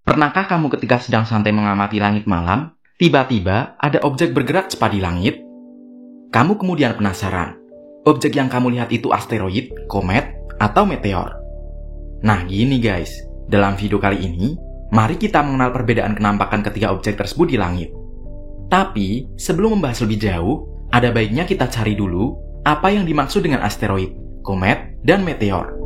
Pernahkah kamu ketika sedang santai mengamati langit malam, tiba-tiba ada objek bergerak cepat di langit? Kamu kemudian penasaran, objek yang kamu lihat itu asteroid, komet, atau meteor? Nah gini guys, dalam video kali ini, mari kita mengenal perbedaan kenampakan ketiga objek tersebut di langit. Tapi, sebelum membahas lebih jauh, ada baiknya kita cari dulu apa yang dimaksud dengan asteroid, komet, dan meteor.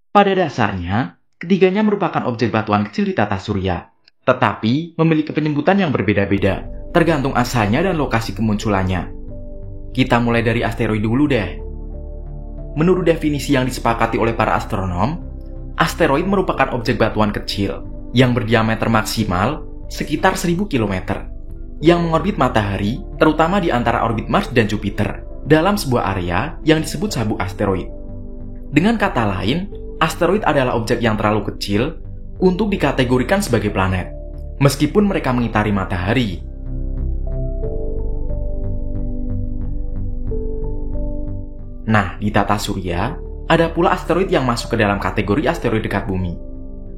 Pada dasarnya, ketiganya merupakan objek batuan kecil di tata surya, tetapi memiliki penyebutan yang berbeda-beda, tergantung asalnya dan lokasi kemunculannya. Kita mulai dari asteroid dulu deh. Menurut definisi yang disepakati oleh para astronom, asteroid merupakan objek batuan kecil yang berdiameter maksimal sekitar 1000 km, yang mengorbit matahari, terutama di antara orbit Mars dan Jupiter, dalam sebuah area yang disebut sabuk asteroid. Dengan kata lain, asteroid adalah objek yang terlalu kecil untuk dikategorikan sebagai planet, meskipun mereka mengitari matahari. Nah, di tata surya, ada pula asteroid yang masuk ke dalam kategori asteroid dekat bumi.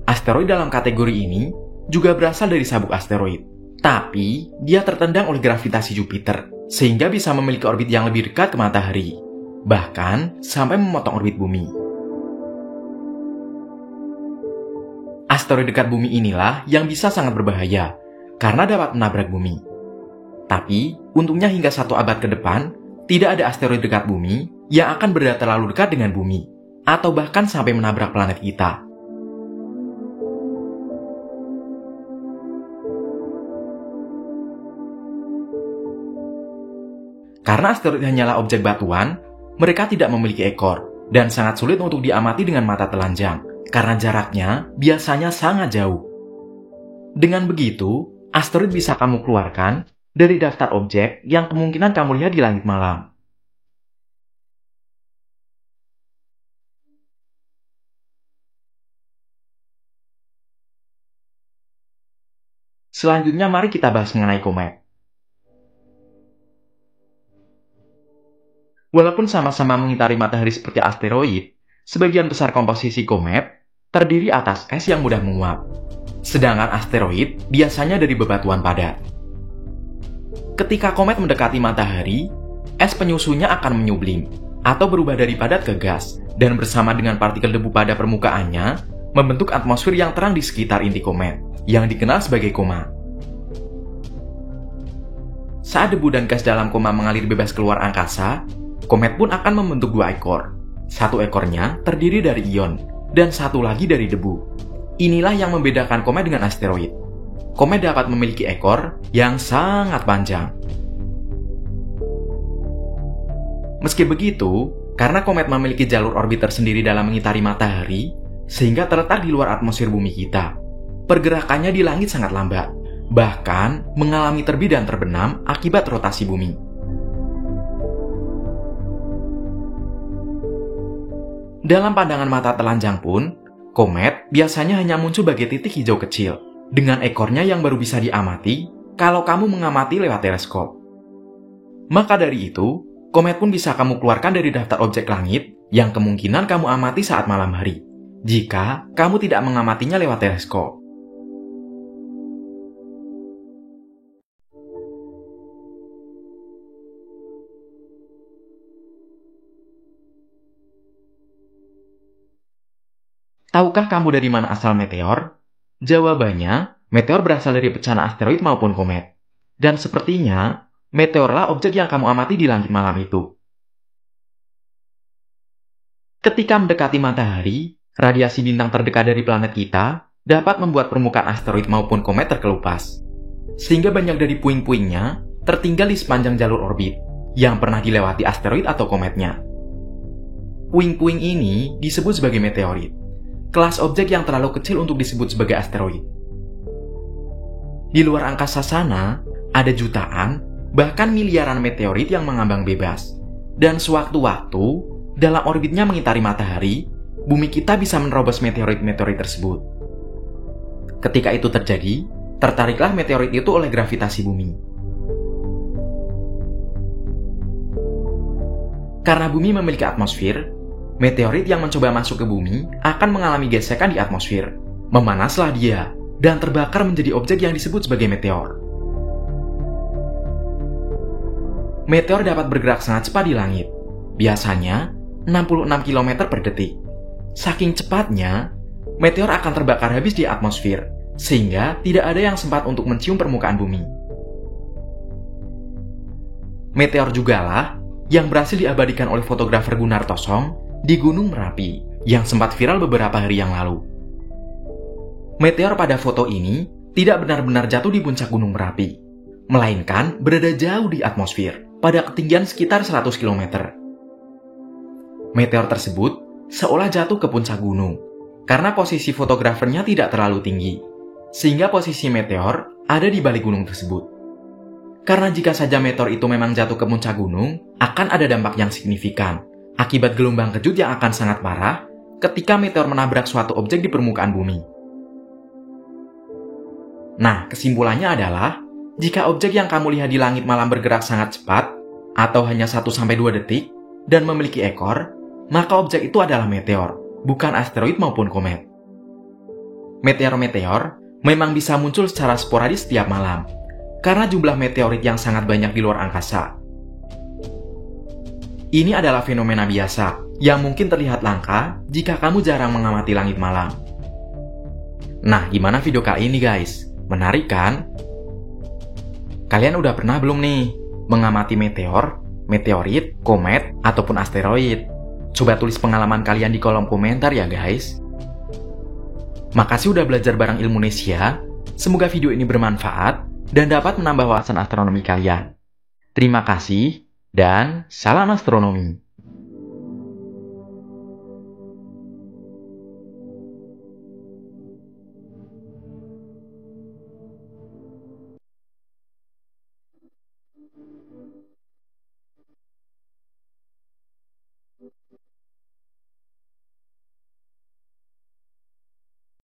Asteroid dalam kategori ini juga berasal dari sabuk asteroid, tapi dia tertendang oleh gravitasi Jupiter, sehingga bisa memiliki orbit yang lebih dekat ke matahari, bahkan sampai memotong orbit bumi. Asteroid dekat bumi inilah yang bisa sangat berbahaya, karena dapat menabrak bumi. Tapi, untungnya hingga 1 abad ke depan, tidak ada asteroid dekat bumi yang akan berada terlalu dekat dengan bumi, atau bahkan sampai menabrak planet kita. Karena asteroid hanyalah objek batuan, mereka tidak memiliki ekor, dan sangat sulit untuk diamati dengan mata telanjang, karena jaraknya biasanya sangat jauh. Dengan begitu, asteroid bisa kamu keluarkan dari daftar objek yang kemungkinan kamu lihat di langit malam. Selanjutnya mari kita bahas mengenai komet. Walaupun sama-sama mengitari matahari seperti asteroid, sebagian besar komposisi komet terdiri atas es yang mudah menguap. Sedangkan asteroid biasanya dari bebatuan padat. Ketika komet mendekati matahari, es penyusunya akan menyublim atau berubah dari padat ke gas, dan bersama dengan partikel debu pada permukaannya membentuk atmosfer yang terang di sekitar inti komet, yang dikenal sebagai koma. Saat debu dan gas dalam koma mengalir bebas keluar angkasa, komet pun akan membentuk 2 ekor. Satu ekornya terdiri dari ion, dan satu lagi dari debu. Inilah yang membedakan komet dengan asteroid. Komet dapat memiliki ekor yang sangat panjang. Meski begitu, karena komet memiliki jalur orbit tersendiri dalam mengitari matahari, sehingga terletak di luar atmosfer bumi kita, pergerakannya di langit sangat lambat, bahkan mengalami terbit dan terbenam akibat rotasi bumi. Dalam pandangan mata telanjang pun, komet biasanya hanya muncul sebagai titik hijau kecil, dengan ekornya yang baru bisa diamati kalau kamu mengamati lewat teleskop. Maka dari itu, komet pun bisa kamu keluarkan dari daftar objek langit yang kemungkinan kamu amati saat malam hari, jika kamu tidak mengamatinya lewat teleskop. Tahukah kamu dari mana asal meteor? Jawabannya, meteor berasal dari pecahan asteroid maupun komet. Dan sepertinya, meteorlah objek yang kamu amati di langit malam itu. Ketika mendekati matahari, radiasi bintang terdekat dari planet kita dapat membuat permukaan asteroid maupun komet terkelupas. Sehingga banyak dari puing-puingnya tertinggal di sepanjang jalur orbit yang pernah dilewati asteroid atau kometnya. Puing-puing ini disebut sebagai meteorit, kelas objek yang terlalu kecil untuk disebut sebagai asteroid. Di luar angkasa sana, ada jutaan, bahkan miliaran meteorit yang mengambang bebas. Dan sewaktu-waktu, dalam orbitnya mengitari matahari, bumi kita bisa menerobos meteorit-meteorit tersebut. Ketika itu terjadi, tertariklah meteorit itu oleh gravitasi bumi. Karena bumi memiliki atmosfer, meteorit yang mencoba masuk ke bumi akan mengalami gesekan di atmosfer. Memanaslah dia, dan terbakar menjadi objek yang disebut sebagai meteor. Meteor dapat bergerak sangat cepat di langit, biasanya 66 km per detik. Saking cepatnya, meteor akan terbakar habis di atmosfer, sehingga tidak ada yang sempat untuk mencium permukaan bumi. Meteor jugalah yang berhasil diabadikan oleh fotografer Gunnar Tosong di Gunung Merapi, yang sempat viral beberapa hari yang lalu. Meteor pada foto ini tidak benar-benar jatuh di puncak Gunung Merapi, melainkan berada jauh di atmosfer, pada ketinggian sekitar 100 km. Meteor tersebut seolah jatuh ke puncak gunung, karena posisi fotografernya tidak terlalu tinggi, sehingga posisi meteor ada di balik gunung tersebut. Karena jika saja meteor itu memang jatuh ke puncak gunung, akan ada dampak yang signifikan, akibat gelombang kejut yang akan sangat parah ketika meteor menabrak suatu objek di permukaan bumi. Nah, kesimpulannya adalah, jika objek yang kamu lihat di langit malam bergerak sangat cepat, atau hanya 1-2 detik, dan memiliki ekor, maka objek itu adalah meteor, bukan asteroid maupun komet. Meteor-meteor memang bisa muncul secara sporadis setiap malam, karena jumlah meteorit yang sangat banyak di luar angkasa. Ini adalah fenomena biasa, yang mungkin terlihat langka jika kamu jarang mengamati langit malam. Nah, gimana video kali ini guys? Menarik kan? Kalian udah pernah belum nih mengamati meteor, meteorit, komet, ataupun asteroid? Coba tulis pengalaman kalian di kolom komentar ya guys. Makasih udah belajar bareng Ilmunesia. Semoga video ini bermanfaat dan dapat menambah wawasan astronomi kalian. Terima kasih dan salam astronomi.